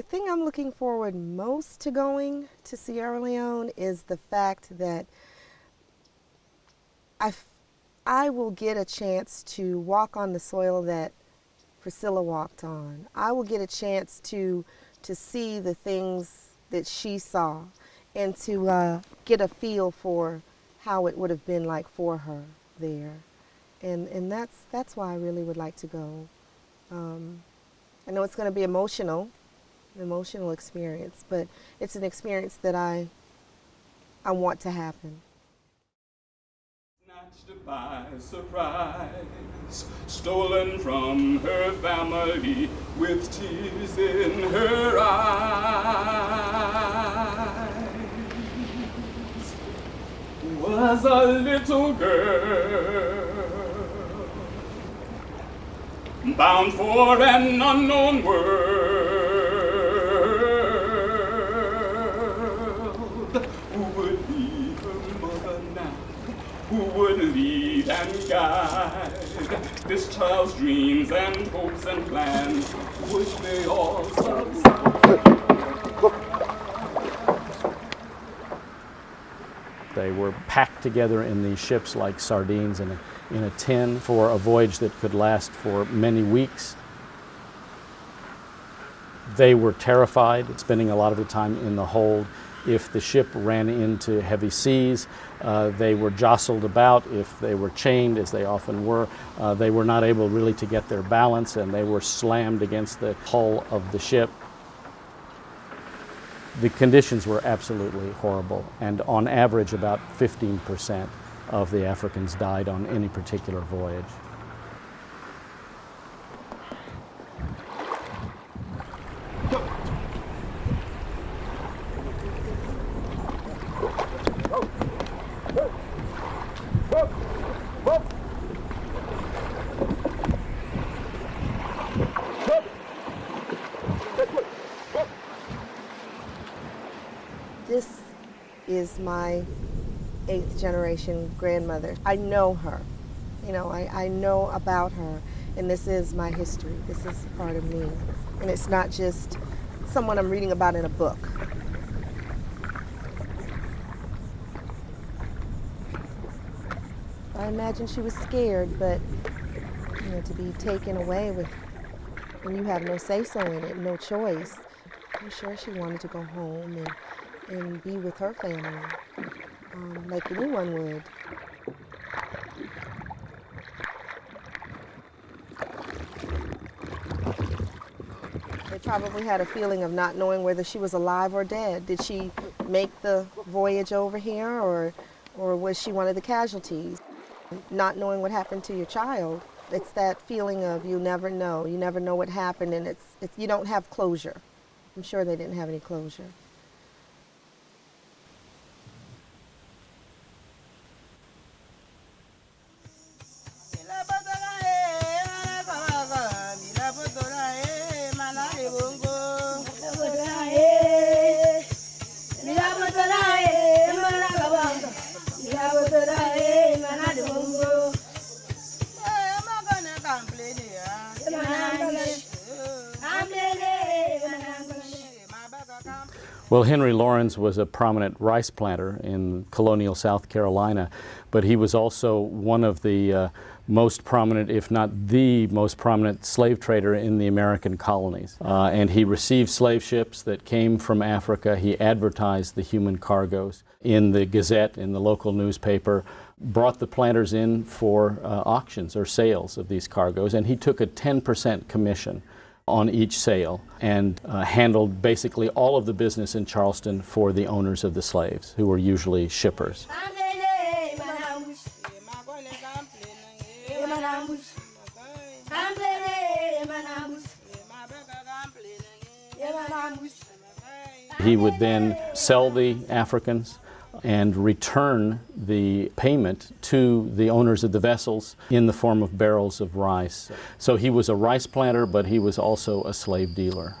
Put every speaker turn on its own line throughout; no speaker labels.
The thing I'm looking forward most to going to Sierra Leone is the fact that I will get a chance to walk on the soil that Priscilla walked on. I will get a chance to see the things that she saw and to get a feel for how it would have been like for her there. And that's why I really would like to go. I know it's going to be an emotional experience, but it's an experience that I want to happen.
Snatched by surprise, stolen from her family with tears in her eyes, was a little girl bound for an unknown world. Who would be her mother now? Who would lead and guide this child's dreams and hopes and plans? Would they all subside?
They were packed together in these ships like sardines in a tin for a voyage that could last for many weeks. They were terrified, spending a lot of the time in the hold. If the ship ran into heavy seas, they were jostled about. If they were chained, as they often were, they were not able really to get their balance, and they were slammed against the hull of the ship. The conditions were absolutely horrible, and on average about 15% of the Africans died on any particular voyage.
This is my 8th generation grandmother. I know her, I know about her, and this is my history. This is part of me. And it's not just someone I'm reading about in a book. I imagine she was scared, but to be taken away when you have no say-so in it, no choice. I'm sure she wanted to go home and be with her family, like anyone would. They probably had a feeling of not knowing whether she was alive or dead. Did she make the voyage over here, or was she one of the casualties? Not knowing what happened to your child, it's that feeling of you never know what happened, and it's you don't have closure. I'm sure they didn't have any closure.
Well, Henry Lawrence was a prominent rice planter in colonial South Carolina, but he was also one of the most prominent, if not the most prominent, slave trader in the American colonies. And he received slave ships that came from Africa. He advertised the human cargoes in the Gazette, in the local newspaper, brought the planters in for auctions or sales of these cargoes, and he took a 10% commission on each sale and handled basically all of the business in Charleston for the owners of the slaves, who were usually shippers. He would then sell the Africans and return the payment to the owners of the vessels in the form of barrels of rice. So he was a rice planter, but he was also a slave dealer.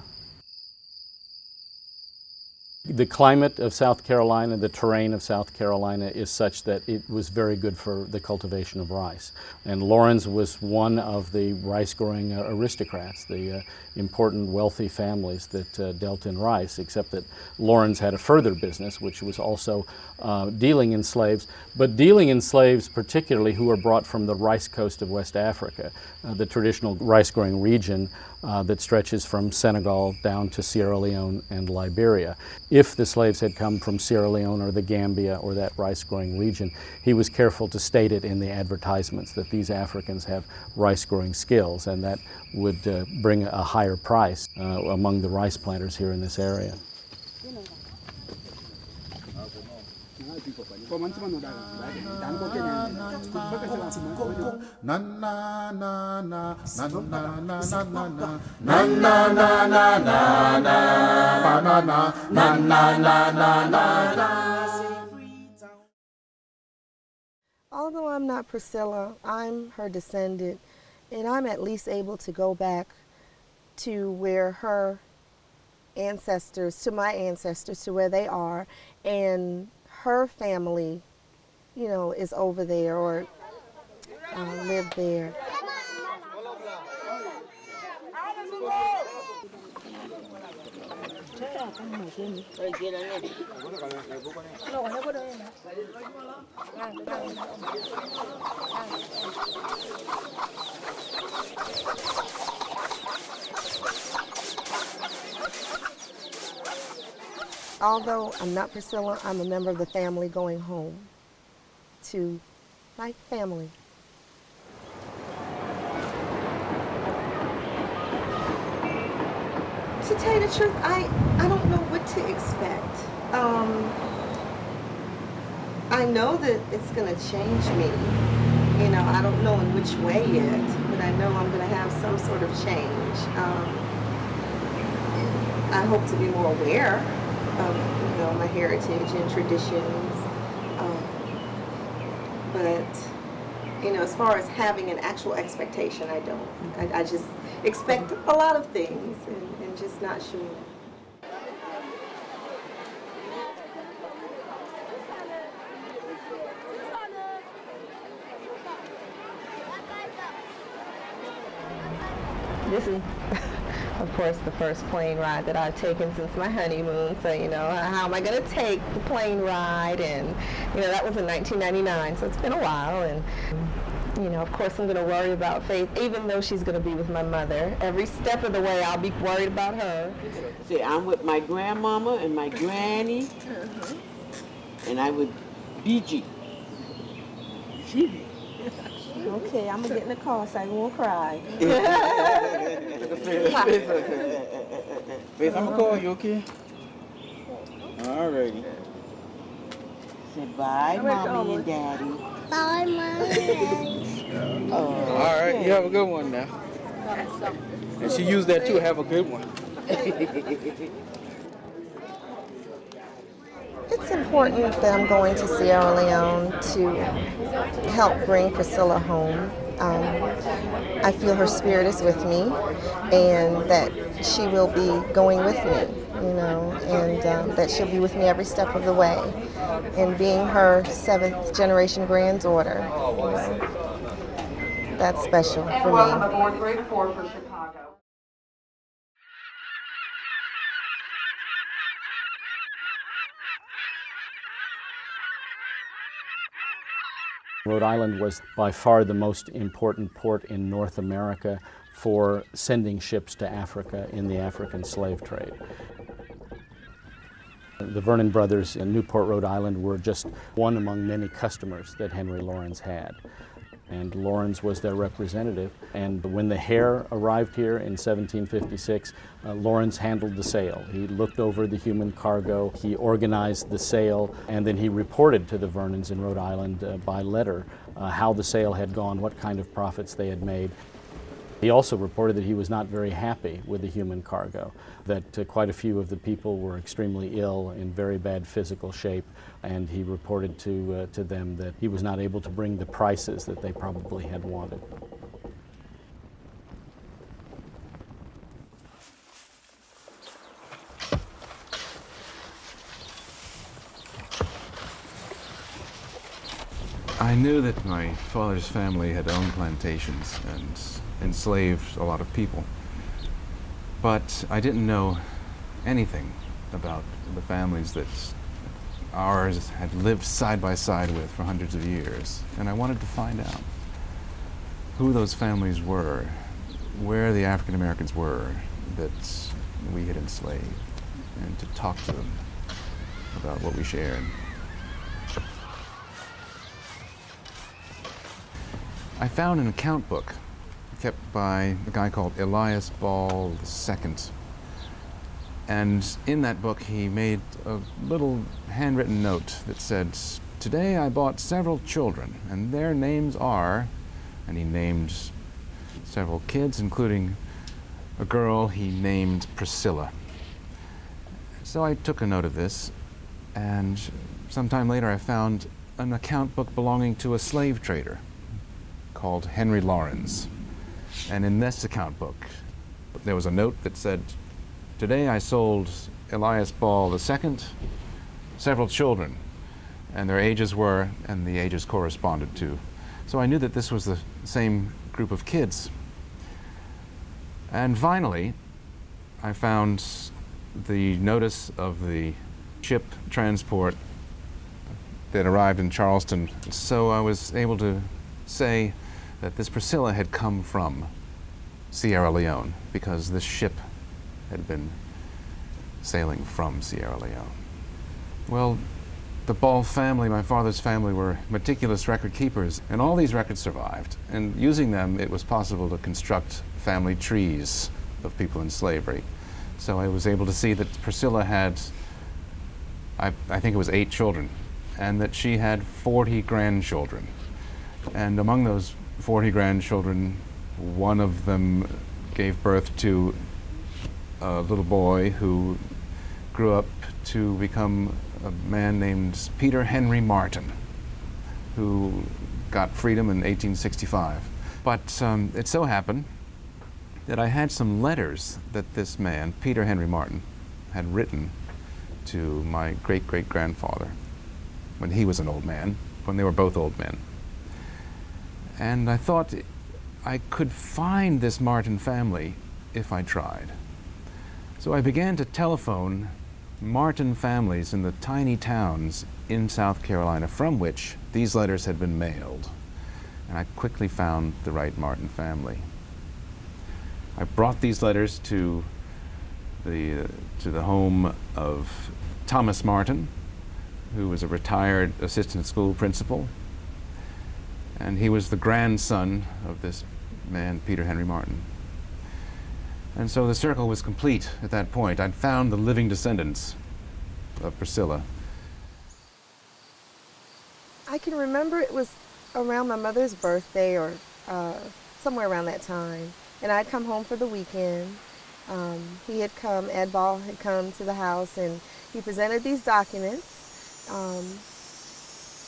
The climate of South Carolina, the terrain of South Carolina is such that it was very good for the cultivation of rice. And Laurens was one of the rice-growing aristocrats, the important wealthy families that dealt in rice, except that Laurens had a further business, which was also dealing in slaves, but dealing in slaves particularly who were brought from the rice coast of West Africa, the traditional rice-growing region that stretches from Senegal down to Sierra Leone and Liberia. If the slaves had come from Sierra Leone or the Gambia or that rice-growing region, he was careful to state it in the advertisements that these Africans have rice-growing skills, and that would bring a higher price among the rice planters here in this area.
Although I'm not Priscilla, I'm her descendant, and I'm at least able to go back to where her ancestors, to my ancestors, to where they are, and her family, you know, is over there or lived there. Although I'm not Priscilla, I'm a member of the family going home to my family. To tell you the truth, I don't know what to expect. I know that it's going to change me. You know, I don't know in which way yet, but I know I'm going to have some sort of change. I hope to be more aware of, you know, my heritage and traditions. But, you know, as far as having an actual expectation, I don't. I just expect a lot of things and just not sure. This is, of course, the first plane ride that I've taken since my honeymoon. So, you know, how am I going to take the plane ride? And, you know, that was in 1999, so it's been a while. And, you know, of course, I'm going to worry about Faith, even though she's going to be with my mother. Every step of the way, I'll be worried about her.
See, I'm with my grandmama and my granny, and I with BG.
Okay, I'm going to get in the car so I won't cry.
Faith, I'm going to call you, okay? All righty. Say bye, Mommy and Daddy.
Bye, Mommy.
All right, you have a good one now. And she used that too, have a good one.
It's important that I'm going to Sierra Leone to help bring Priscilla home. I feel her spirit is with me and that she will be going with me, you know, and that she'll be with me every step of the way. And being her 7th generation granddaughter, you know, that's special for me.
Welcome aboard grade 4 for Chicago.
Rhode Island was by far the most important port in North America for sending ships to Africa in the African slave trade. The Vernon brothers in Newport, Rhode Island were just one among many customers that Henry Laurens had. And Laurens was their representative. And when the Hare arrived here in 1756, Laurens handled the sale. He looked over the human cargo, he organized the sale, and then he reported to the Vernons in Rhode Island by letter how the sale had gone, what kind of profits they had made. He also reported that he was not very happy with the human cargo, that quite a few of the people were extremely ill, in very bad physical shape, and he reported to them that he was not able to bring the prices that they probably had wanted.
I knew that my father's family had owned plantations and enslaved a lot of people, but I didn't know anything about the families that ours had lived side by side with for hundreds of years, and I wanted to find out who those families were, where the African Americans were that we had enslaved, and to talk to them about what we shared. I found an account book kept by a guy called Elias Ball II. And in that book, he made a little handwritten note that said, "Today I bought several children, and their names are," and he named several kids, including a girl he named Priscilla. So I took a note of this, and sometime later I found an account book belonging to a slave trader called Henry Lawrence. And in this account book, there was a note that said, "Today I sold Elias Ball II several children," and their ages were, and the ages corresponded to. So I knew that this was the same group of kids. And finally, I found the notice of the ship transport that arrived in Charleston. So I was able to say that this Priscilla had come from Sierra Leone, because this ship had been sailing from Sierra Leone. Well, the Ball family, my father's family, were meticulous record keepers, and all these records survived. And using them, it was possible to construct family trees of people in slavery. So I was able to see that Priscilla had, I think it was 8 children, and that she had 40 grandchildren. And among those 40 grandchildren, one of them gave birth to a little boy who grew up to become a man named Peter Henry Martin, who got freedom in 1865. But it so happened that I had some letters that this man, Peter Henry Martin, had written to my great-great-grandfather when he was an old man, when they were both old men. And I thought I could find this Martin family if I tried. So I began to telephone Martin families in the tiny towns in South Carolina from which these letters had been mailed. And I quickly found the right Martin family. I brought these letters to the home of Thomas Martin, who was a retired assistant school principal. And he was the grandson of this man, Peter Henry Martin. And so the circle was complete at that point. I'd found the living descendants of Priscilla.
I can remember it was around my mother's birthday or somewhere around that time. And I'd come home for the weekend. He had come, Ed Ball had come to the house, and he presented these documents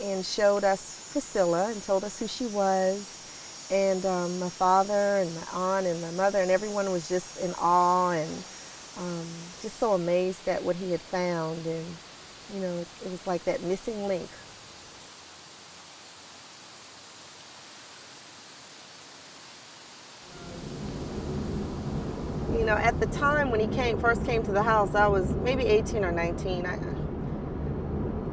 and showed us Priscilla and told us who she was. And my father and my aunt and my mother and everyone was just in awe and just so amazed at what he had found. And, you know, it was like that missing link. You know, at the time when he first came to the house, I was maybe 18 or 19.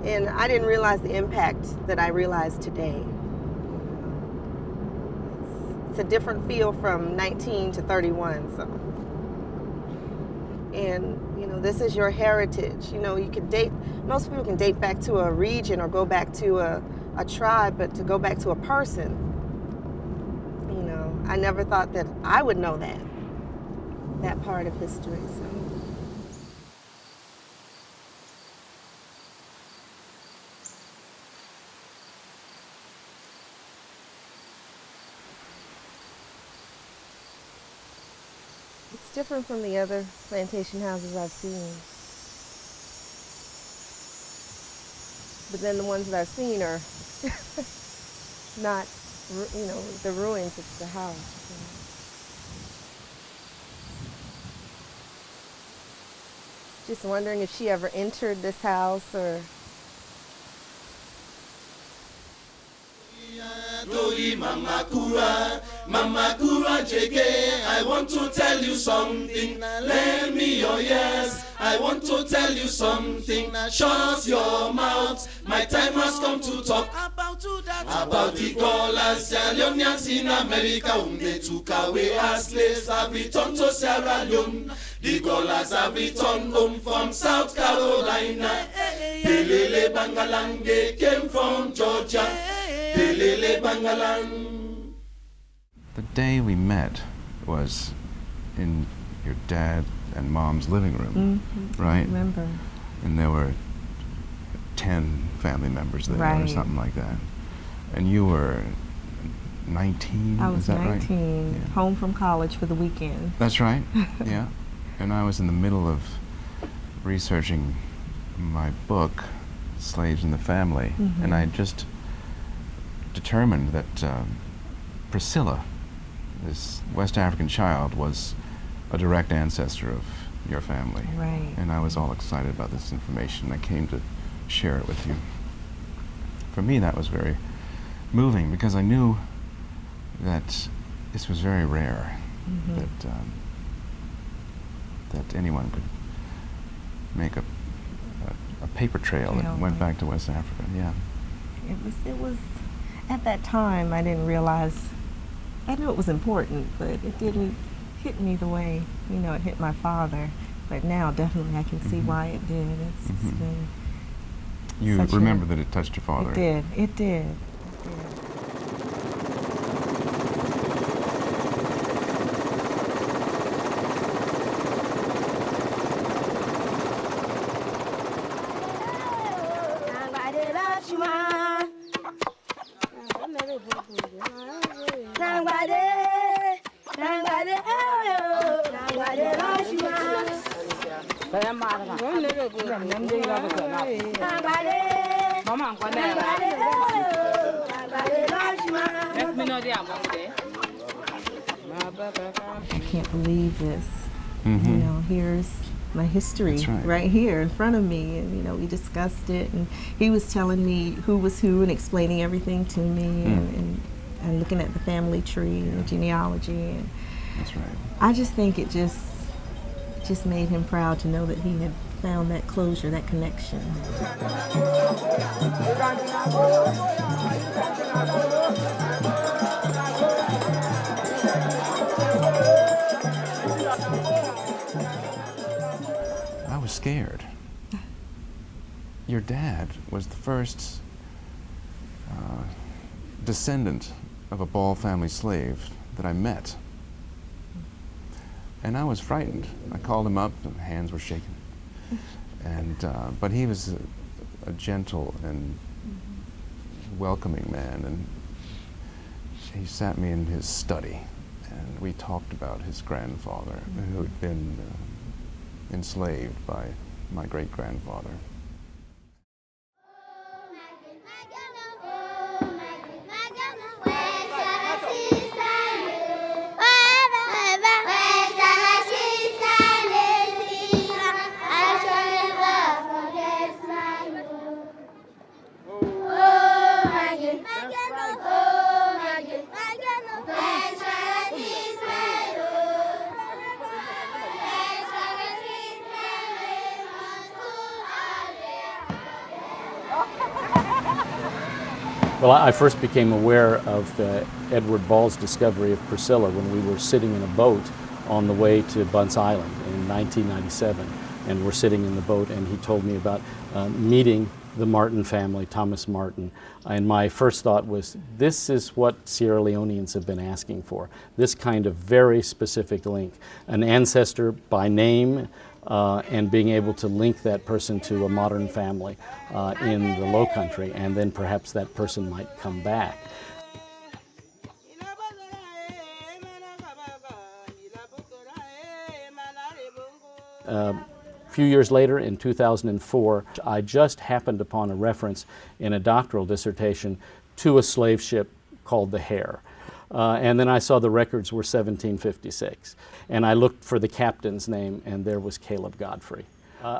And I didn't realize the impact that I realized today. It's a different feel from 19 to 31. So, and you know, this is your heritage. You know, you can date. Most people can date back to a region or go back to a tribe, but to go back to a person, you know, I never thought that I would know that part of history. So. It's different from the other plantation houses I've seen. But then the ones that I've seen are not, you know, the ruins, it's the house. You know. Just wondering if she ever entered this house or...
Doi Mama Kura, Mama Kura JK, I want to tell you something. Lend me your ears. I want to tell you something. Shut your mouth. My time has come to talk about the dollars, Sierra Leoneans in America, whom they took away as slaves, have returned to Sierra Leone. The dollars have returned home from South Carolina. Pelele Bangalang, they came from Georgia. Pelele Bangalang.
The day we met was in your dad and mom's living room, right?
I remember.
And there were 10 family members there or
Right.
something like that. And you were 19,
I was
is that
19,
right? Yeah.
home from college for the weekend.
That's right, yeah. And I was in the middle of researching my book, Slaves in the Family, and I just determined that Priscilla, this West African child, was a direct ancestor of your family.
Right.
And I was all excited about this information. I came to share it with you. For me, that was very moving because I knew that this was very rare, that anyone could make a paper trail that went back to West Africa. Yeah.
It was at that time I didn't realize, I knew it was important, but it didn't hit me the way, it hit my father. But now definitely I can see why it did. It's been
You
such
remember that it touched your father.
It did. I can't believe this. Here's my history right here in front of me, and we discussed it, and he was telling me who was who and explaining everything to me, and looking at the family tree and the genealogy, and
that's right.
I just think it just made him proud to know that he had found that closure, that connection.
I was scared. Your dad was the first descendant of a Ball family slave that I met. And I was frightened. I called him up, and hands were shaking. And but he was a gentle and welcoming man, and he sat me in his study, and we talked about his grandfather, who had been enslaved by my great-grandfather.
Well, I first became aware of Edward Ball's discovery of Priscilla when we were sitting in a boat on the way to Bunce Island in 1997. And we're sitting in the boat, and he told me about meeting the Martin family, Thomas Martin. And my first thought was, this is what Sierra Leoneans have been asking for, this kind of very specific link. An ancestor by name, and being able to link that person to a modern family in the Low Country, and then perhaps that person might come back. A few years later, in 2004, I just happened upon a reference in a doctoral dissertation to a slave ship called the Hare. And then I saw the records were 1756. And I looked for the captain's name, and there was Caleb Godfrey.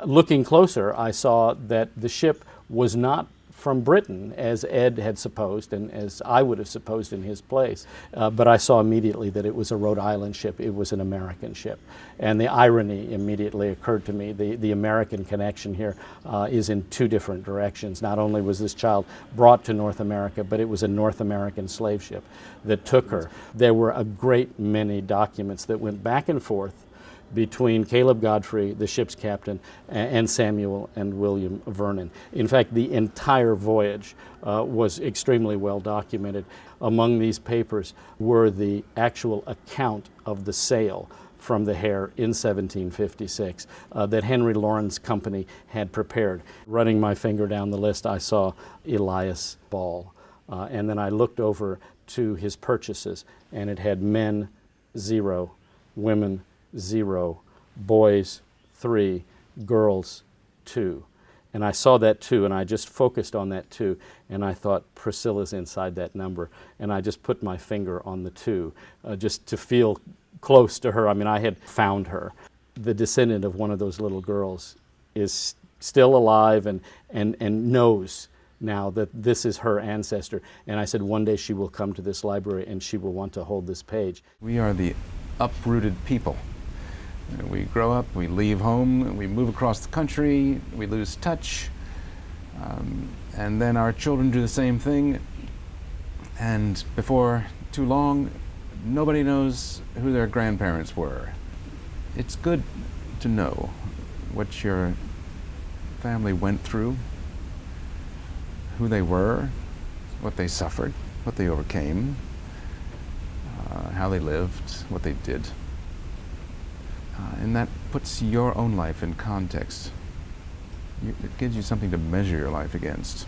Looking closer, I saw that the ship was not from Britain, as Ed had supposed and as I would have supposed in his place. But I saw immediately that it was a Rhode Island ship, it was an American ship. And the irony immediately occurred to me. The American connection here is in two different directions. Not only was this child brought to North America, but it was a North American slave ship that took her. There were a great many documents that went back and forth between Caleb Godfrey, the ship's captain, and Samuel and William Vernon. In fact, the entire voyage was extremely well documented. Among these papers were the actual account of the sail from the Hare in 1756 that Henry Lauren's company had prepared. Running my finger down the list, I saw Elias Ball. And then I looked over to his purchases, and it had men 0, women 0, boys 3, girls 2. And I saw that 2, and I just focused on that 2, and I thought, Priscilla's inside that number. And I just put my finger on the 2, just to feel close to her. I mean, I had found her. The descendant of one of those little girls is still alive and knows now that this is her ancestor. And I said, one day she will come to this library and she will want to hold this page.
We are the uprooted people. We grow up, we leave home, we move across the country, we lose touch, and then our children do the same thing, and before too long, nobody knows who their grandparents were. It's good to know what your family went through, who they were, what they suffered, what they overcame, how they lived, what they did. And that puts your own life in context. It gives you something to measure your life against.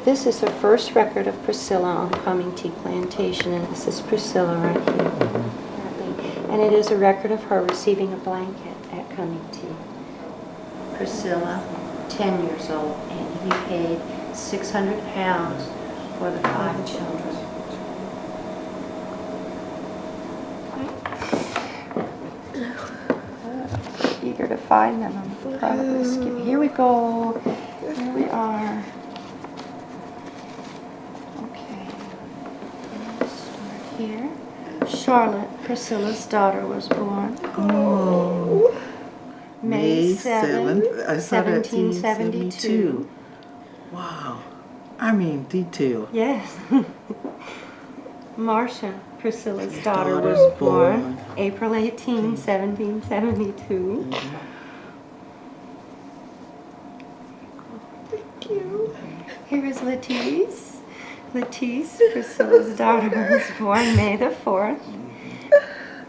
This is the first record of Priscilla on Cumming Tea Plantation, and this is Priscilla right here. Mm-hmm. And it is a record of her receiving a blanket at Cumming Tea. Priscilla, 10 years old, and he paid £600 for the 5 children. Eager to find them. I'm proud of this. Here we go. Here we are. Okay. Let's start here. Charlotte, Priscilla's daughter, was born.
Oh.
May 7th,
1772. Wow. I mean, detail.
Yes. Marcia, Priscilla's daughter, was born April 18, 1772. Thank you. Here is Lettice. Lettice, Priscilla's daughter, was born May the 4th,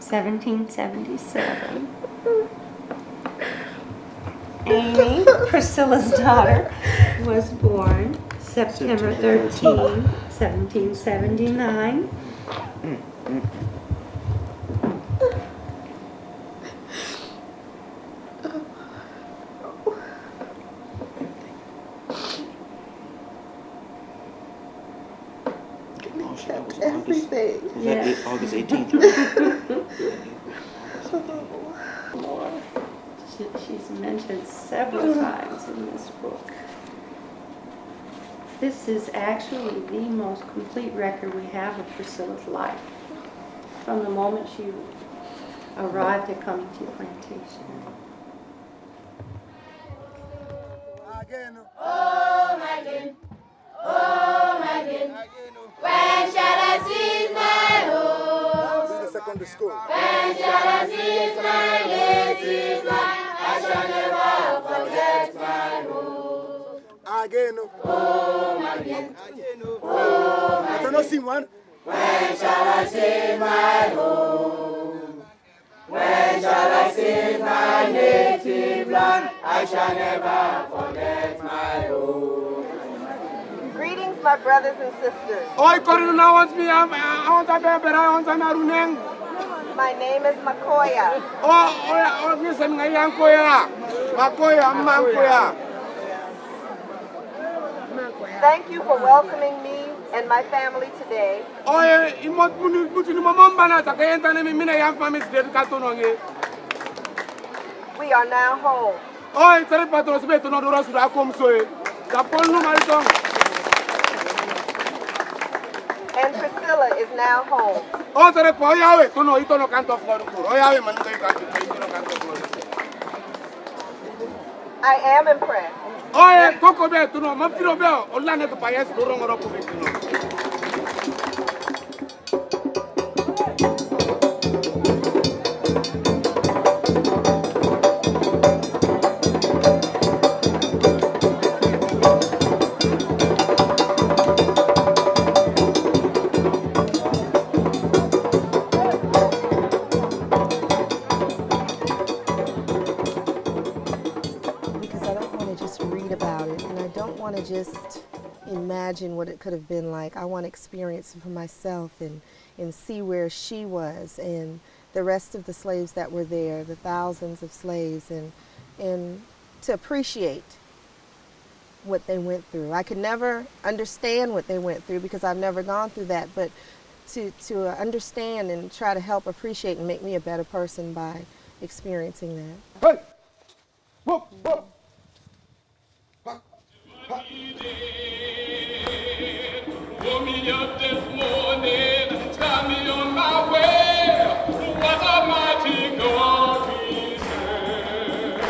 1777. Amy, Priscilla's daughter, was born September 13, 1779.
Kept everything.
Yes.
August 18th.
She's mentioned several times in this book. This is actually the most complete record we have of Priscilla's life, from the moment she arrived at Cumming Tea Plantation.
Oh my God, when shall I see my home? When shall I see my native land? I shall never forget my home. Again, oh my God, oh my God. When shall I see my home? When shall I see my native land? I shall never forget my home.
Greetings, my brothers and sisters. My name is Makoya. Thank you for welcoming me and my family today. We are now home. And Priscilla is now home. I am impressed. Just imagine what it could have been like. I want to experience it for myself and see where she was and the rest of the slaves that were there, the thousands of slaves, and to appreciate what they went through. I could never understand what they went through because I've never gone through that, but to understand and try to help appreciate and make me a better person by experiencing that.
Hey! Whoa, whoa. Woke me up this morning, start me on my way. What a mighty God we serve.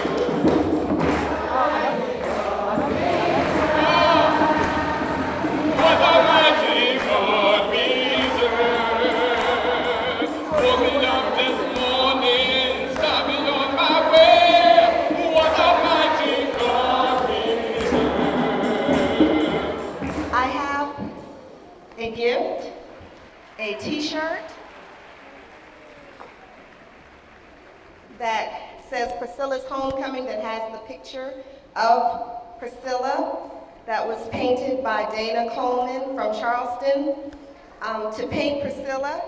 What a mighty God we serve. Woke me up this morning, start me on my way. What a mighty God we serve.
I have a gift, a t-shirt that says Priscilla's Homecoming, that has the picture of Priscilla that was painted by Dana Coleman from Charleston. To paint Priscilla,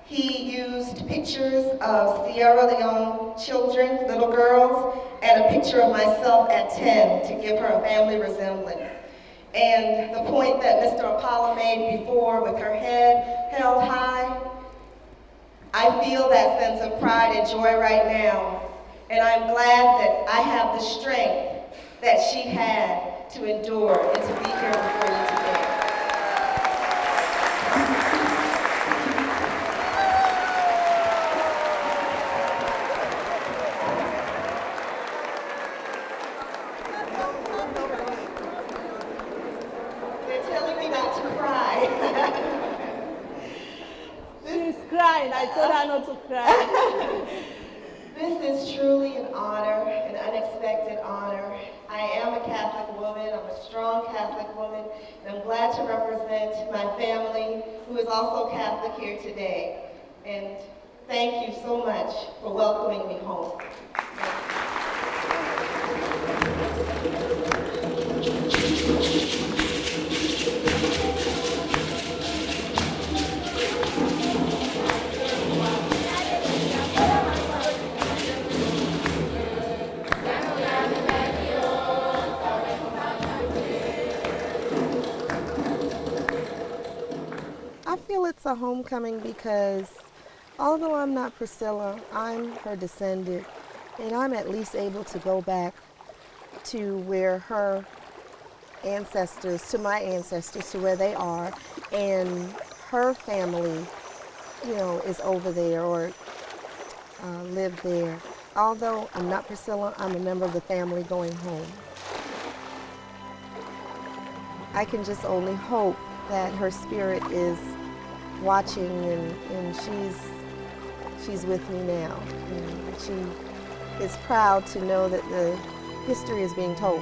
he used pictures of Sierra Leone children, little girls, and a picture of myself at 10 to give her a family resemblance. And the point that Mr. Apollo made before with her head held high, I feel that sense of pride and joy right now. And I'm glad that I have the strength that she had to endure and to be here before you today.
I told her not to cry.
This is truly an honor, an unexpected honor. I am a Catholic woman, I'm a strong Catholic woman, and I'm glad to represent my family who is also Catholic here today. And thank you so much for welcoming me home. I feel it's a homecoming because although I'm not Priscilla, I'm her descendant, and I'm at least able to go back to where her ancestors, to my ancestors, to where they are, and her family, you know, is over there or lived there. Although I'm not Priscilla, I'm a member of the family going home. I can just only hope that her spirit is watching and she's with me now. And she is proud to know that the history is being told.